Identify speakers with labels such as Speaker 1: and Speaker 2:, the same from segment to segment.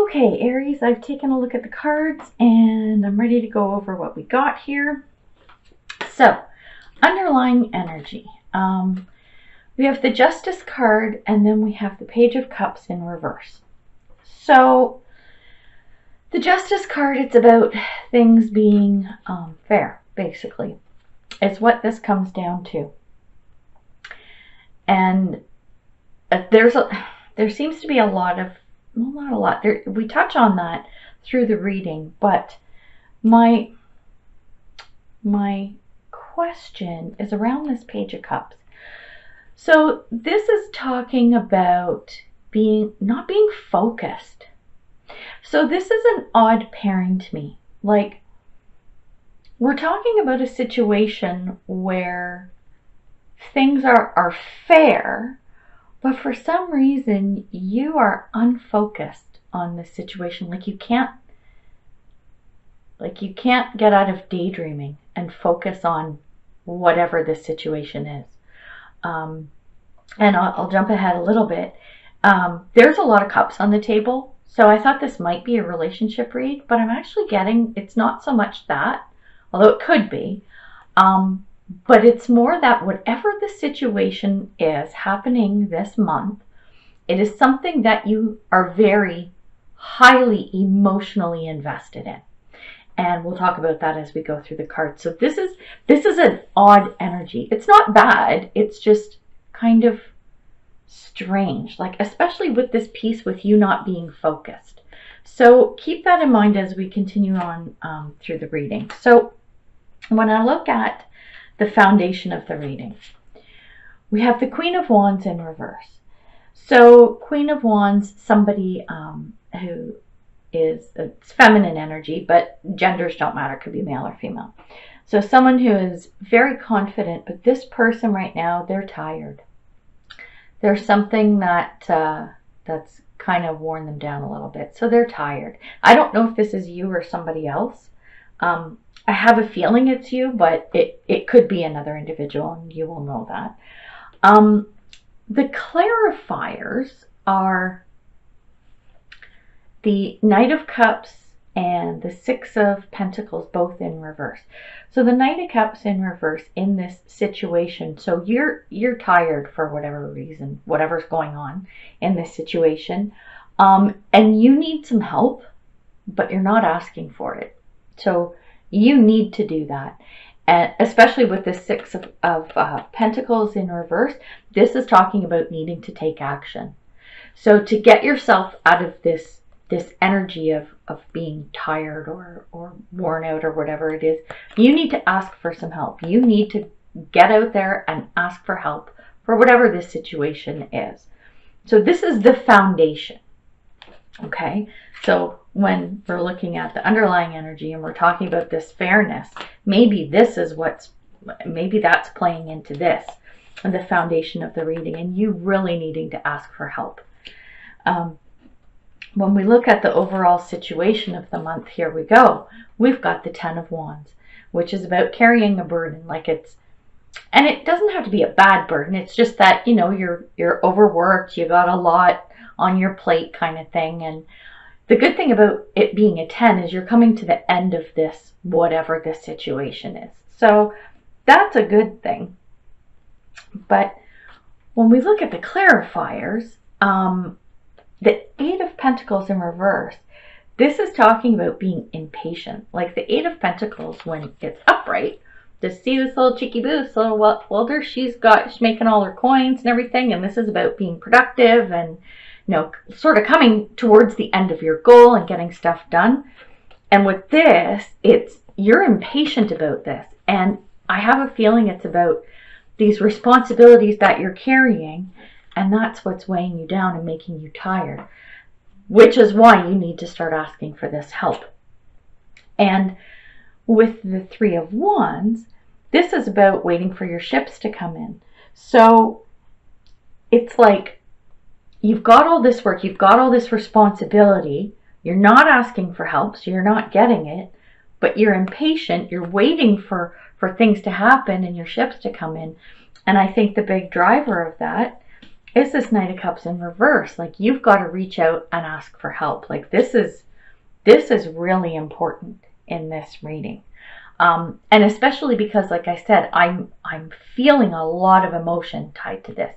Speaker 1: Okay, Aries, I've taken a look at the cards and I'm ready to go over what we got here. So, underlying energy. We have the Justice card and then we have the Page of Cups in reverse. So, the Justice card, it's about things being fair, basically. It's what this comes down to. And there seems to be a lot of, well, not a lot. We touch on that through the reading, but my question is around this Page of Cups. So this is talking about not being focused. So this is an odd pairing to me. Like, we're talking about a situation where things are fair, but for some reason you are unfocused on this situation. Like you can't get out of daydreaming and focus on whatever this situation is. And I'll jump ahead a little bit. There's a lot of cups on the table, so I thought this might be a relationship read, but I'm actually getting it's not so much that, although it could be. But it's more that whatever the situation is happening this month, it is something that you are very highly emotionally invested in. And we'll talk about that as we go through the cards. So this is an odd energy. It's not bad. It's just kind of strange, like especially with this piece with you not being focused. So keep that in mind as we continue on through the reading. So when I look at the foundation of the reading, we have the Queen of Wands in reverse. So Queen of Wands, somebody who is, it's feminine energy, but genders don't matter, it could be male or female. So someone who is very confident, but this person right now, they're tired. There's something that's kind of worn them down a little bit. So they're tired. I don't know if this is you or somebody else. I have a feeling it's you, but it could be another individual, and you will know that. The clarifiers are the Knight of Cups and the Six of Pentacles, both in reverse. So the Knight of Cups in reverse in this situation. So you're tired for whatever reason, whatever's going on in this situation, and you need some help, but you're not asking for it. So you need to do that. And especially with the Six of Pentacles in reverse, this is talking about needing to take action. So to get yourself out of this energy of being tired or worn out or whatever it is, you need to ask for some help. You need to get out there and ask for help for whatever this situation is. So this is the foundation. Okay, so when we're looking at the underlying energy and we're talking about this fairness, maybe that's playing into this and the foundation of the reading, and you really needing to ask for help. When we look at the overall situation of the month, here we go. We've got the Ten of Wands, which is about carrying a burden. And it doesn't have to be a bad burden. It's just that, you know, you're overworked, you got a lot on your plate kind of thing. And the good thing about it being a 10 is you're coming to the end of this, whatever this situation is. So that's a good thing. But when we look at the clarifiers, the Eight of Pentacles in reverse, this is talking about being impatient. Like the Eight of Pentacles, when it's upright, to see this little cheeky boo, this little welder, she's making all her coins and everything, and this is about being productive and, you know, sort of coming towards the end of your goal and getting stuff done. And with this, you're impatient about this, and I have a feeling it's about these responsibilities that you're carrying, and that's what's weighing you down and making you tired, which is why you need to start asking for this help. And with the Three of Wands, this is about waiting for your ships to come in. So it's like you've got all this work, you've got all this responsibility, you're not asking for help, so you're not getting it, but you're impatient, you're waiting for things to happen and your ships to come in. And I think the big driver of that is this Knight of Cups in reverse. Like, you've got to reach out and ask for help. Like, this is really important in this reading. And especially because, like I said, I'm feeling a lot of emotion tied to this.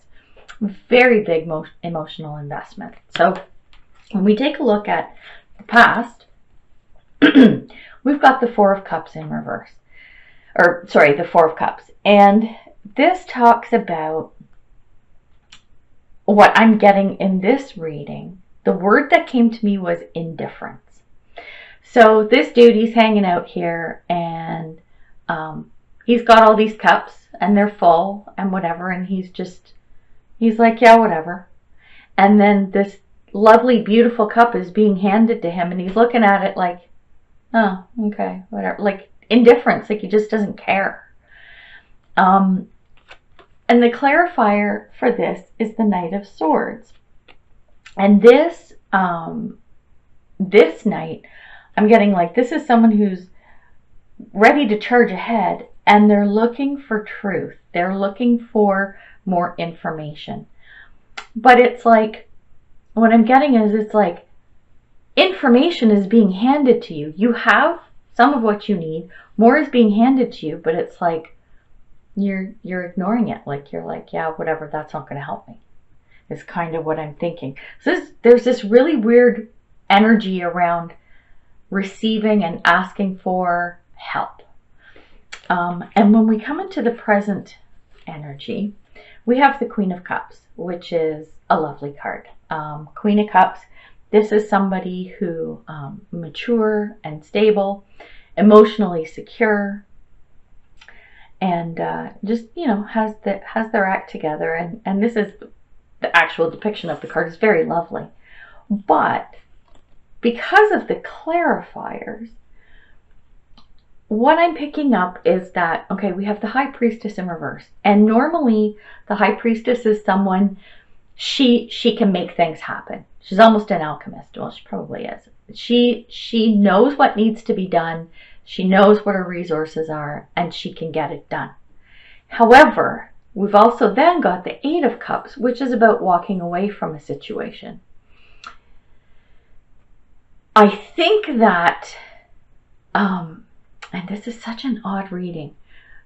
Speaker 1: Very big emotional investment. So when we take a look at the past, we've got the Four of Cups in reverse. Or, sorry, the Four of Cups. And this talks about what I'm getting in this reading. The word that came to me was indifference. So this dude, he's hanging out here, and he's got all these cups, and they're full, and whatever, and he's like, yeah, whatever. And then this lovely, beautiful cup is being handed to him, and he's looking at it like, oh, okay, whatever. Like, indifference, like he just doesn't care. And the clarifier for this is the Knight of Swords. And this knight, I'm getting like, this is someone who's ready to charge ahead, and they're looking for truth. They're looking for more information. But it's like, what I'm getting is, it's like information is being handed to you. You have some of what you need. More is being handed to you, but it's like you're ignoring it. Like, you're like, yeah, whatever, that's not going to help me. Is kind of what I'm thinking. So there's this really weird energy around receiving and asking for help. And when we come into the present energy, we have the Queen of Cups, which is a lovely card. Queen of Cups, this is somebody who mature and stable, emotionally secure, and just, you know, has their act together. And this is the actual depiction of the card. Is very lovely. But because of the clarifiers, what I'm picking up is that, okay, we have the High Priestess in reverse. And normally the High Priestess is someone, she can make things happen. She's almost an alchemist. Well, she probably is. She knows what needs to be done. She knows what her resources are, and she can get it done. However, we've also then got the Eight of Cups, which is about walking away from a situation. I think that, and this is such an odd reading,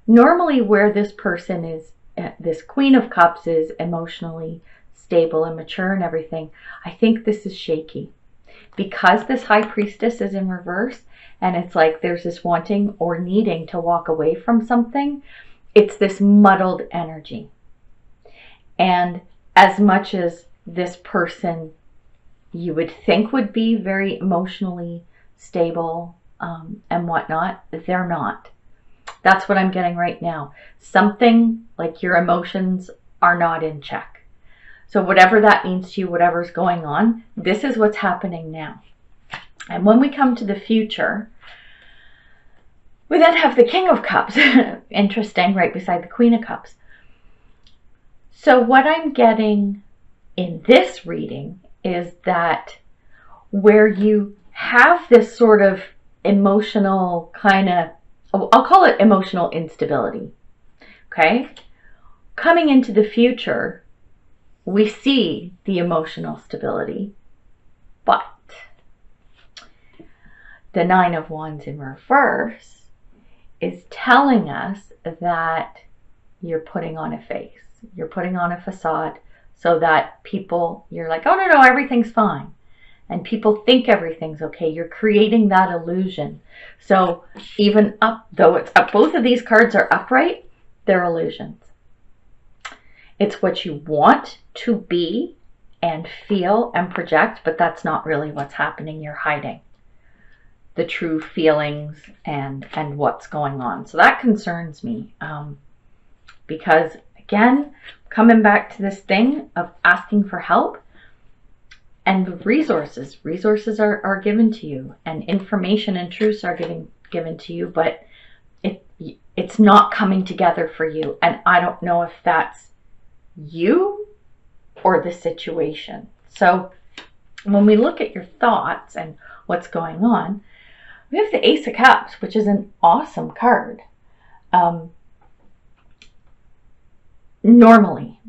Speaker 1: normally where this person is, this Queen of Cups is emotionally stable and mature and everything, I think this is shaky. Because this High Priestess is in reverse, and it's like there's this wanting or needing to walk away from something, it's this muddled energy. And as much as this person you would think would be very emotionally stable and whatnot, they're not. That's what I'm getting right now. Something like your emotions are not in check. So whatever that means to you, whatever's going on, this is what's happening now. And when we come to the future, we then have the King of Cups. Interesting, right beside the Queen of Cups. So what I'm getting in this reading is that where you have this sort of emotional kind of, I'll call it emotional instability, okay? Coming into the future, we see the emotional stability, but the Nine of Wands in reverse is telling us that you're putting on a face. You're putting on a facade so that people, you're like, oh, no, everything's fine. And people think everything's okay. You're creating that illusion. So even up, though it's up, both of these cards are upright, they're illusions. It's what you want to be and feel and project, but that's not really what's happening. You're hiding the true feelings and what's going on. So that concerns me because, again, coming back to this thing of asking for help, and resources are given to you, and information and truths are given to you, but it's not coming together for you. And I don't know if that's you or the situation. So when we look at your thoughts and what's going on, we have the Ace of Cups, which is an awesome card. Normally,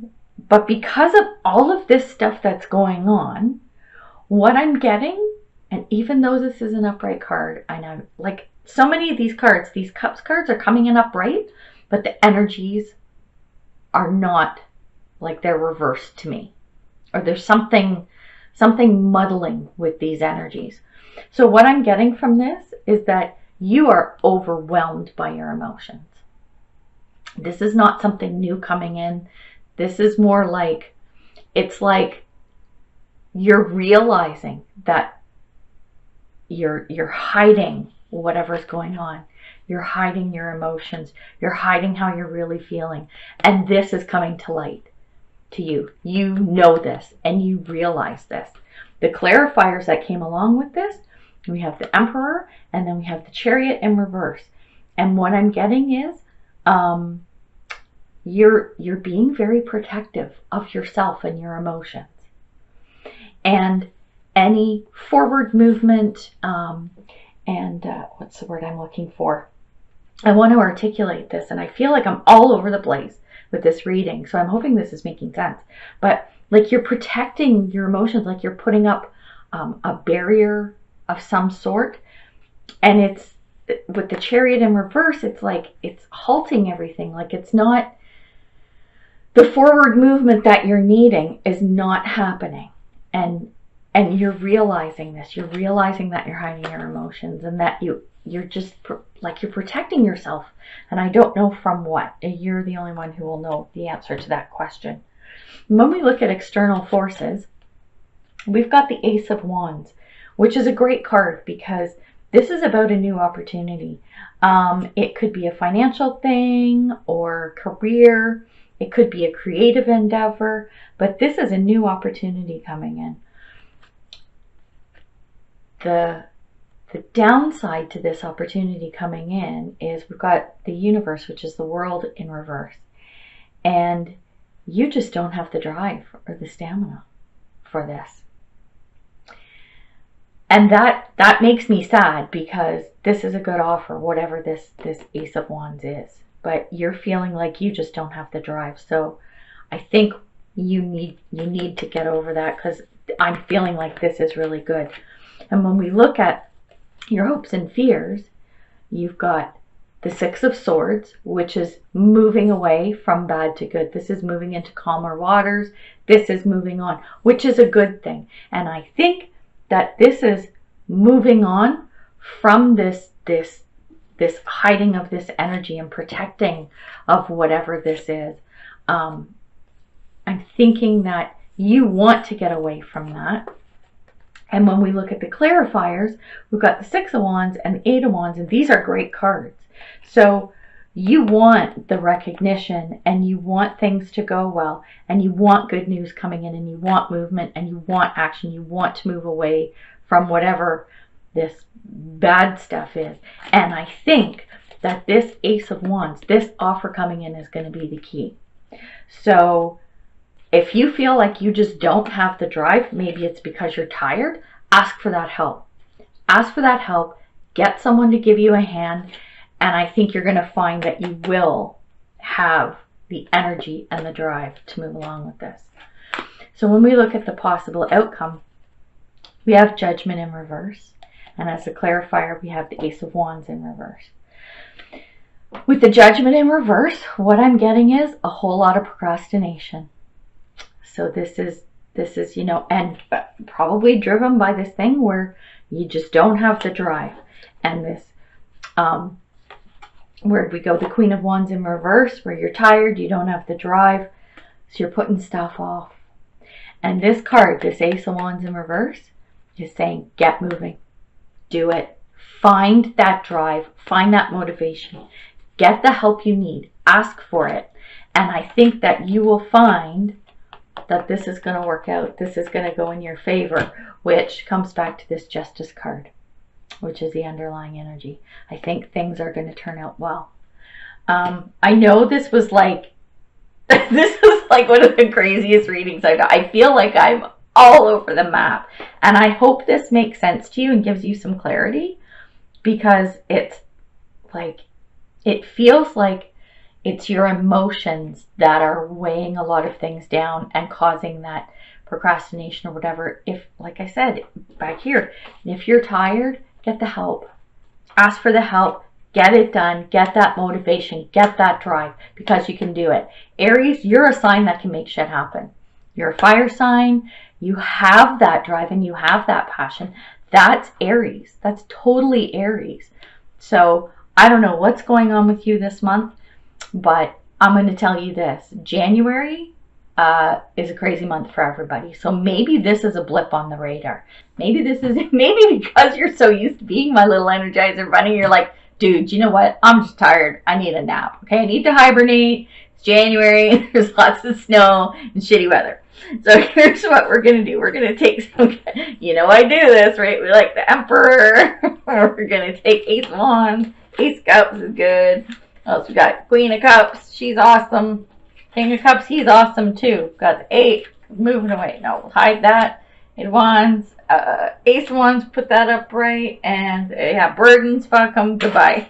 Speaker 1: But because of all of this stuff that's going on, what I'm getting, and even though this is an upright card, I know, like so many of these cards, these cups cards are coming in upright, but the energies are not, like, they're reversed to me, or there's something muddling with these energies. So what I'm getting from this is that you are overwhelmed by your emotions. This is not something new coming in. This is more like, it's like you're realizing that you're hiding whatever's going on. You're hiding your emotions. You're hiding how you're really feeling. And this is coming to light to you. You know this and you realize this. The clarifiers that came along with this, we have the Emperor and then we have the Chariot in reverse. And what I'm getting is you're being very protective of yourself and your emotions. And any forward movement, what's the word I'm looking for? I want to articulate this, and I feel like I'm all over the place with this reading, so I'm hoping this is making sense. But like, you're protecting your emotions, like you're putting up a barrier of some sort, and it's with the Chariot in reverse, it's like it's halting everything. Like, it's not, the forward movement that you're needing is not happening. And you're realizing this. You're realizing that you're hiding your emotions, and that you're just like, you're protecting yourself. And I don't know from what. You're the only one who will know the answer to that question. When we look at external forces, we've got the Ace of Wands, which is a great card because this is about a new opportunity. It could be a financial thing or career. It could be a creative endeavor, but this is a new opportunity coming in. The downside to this opportunity coming in is we've got the universe, which is the world, in reverse. And you just don't have the drive or the stamina for this. And that makes me sad, because this is a good offer, whatever this Ace of Wands is. But you're feeling like you just don't have the drive. So I think you need to get over that, because I'm feeling like this is really good. And when we look at your hopes and fears, you've got the Six of Swords, which is moving away from bad to good. This is moving into calmer waters. This is moving on, which is a good thing. And I think that this is moving on from this hiding of this energy and protecting of whatever this is. I'm thinking that you want to get away from that. And when we look at the clarifiers, we've got the Six of Wands and the Eight of Wands, and these are great cards. So you want the recognition, and you want things to go well, and you want good news coming in, and you want movement, and you want action. You want to move away from whatever this bad stuff is. And I think that this Ace of Wands, this offer coming in, is going to be the key. So if you feel like you just don't have the drive, maybe it's because you're tired, ask for that help. Ask for that help. Get someone to give you a hand. And I think you're going to find that you will have the energy and the drive to move along with this. So when we look at the possible outcome, we have Judgment in reverse. And as a clarifier, we have the Ace of Wands in reverse. With the Judgment in reverse, what I'm getting is a whole lot of procrastination. So this is, and probably driven by this thing where you just don't have the drive. And this, where'd we go? The Queen of Wands in reverse, where you're tired, you don't have the drive, so you're putting stuff off. And this card, this Ace of Wands in reverse, is saying, get moving, do it. Find that drive, find that motivation, get the help you need, ask for it. And I think that you will find that this is going to work out. This is going to go in your favor, which comes back to this Justice card, which is the underlying energy. I think things are going to turn out well. I know this was like, this was like one of the craziest readings I've done. I feel like I'm all over the map. And I hope this makes sense to you and gives you some clarity, because it's like, it feels like It's your emotions that are weighing a lot of things down and causing that procrastination or whatever. If, like I said, back here, if you're tired, get the help. Ask for the help. Get it done. Get that motivation. Get that drive, because you can do it. Aries, you're a sign that can make shit happen. You're a fire sign. You have that drive and you have that passion. That's Aries. That's totally Aries. So I don't know what's going on with you this month, but I'm going to tell you this. January is a crazy month for everybody. So maybe this is a blip on the radar. Maybe because you're so used to being my little Energizer bunny, you're like, dude, you know what? I'm just tired. I need a nap. Okay, I need to hibernate. It's January. There's lots of snow and shitty weather. So here's what we're going to do. We're going to take some, you know I do this, right? We like the Emperor. We're going to take Ace of Wands. Ace of Cups is good. What else we got? Queen of Cups. She's awesome. King of Cups, he's awesome too. Got the 8. Moving away. No, we'll hide that. 8 of Wands. Ace of Wands, put that up right. And yeah, burdens, fuck them. Goodbye.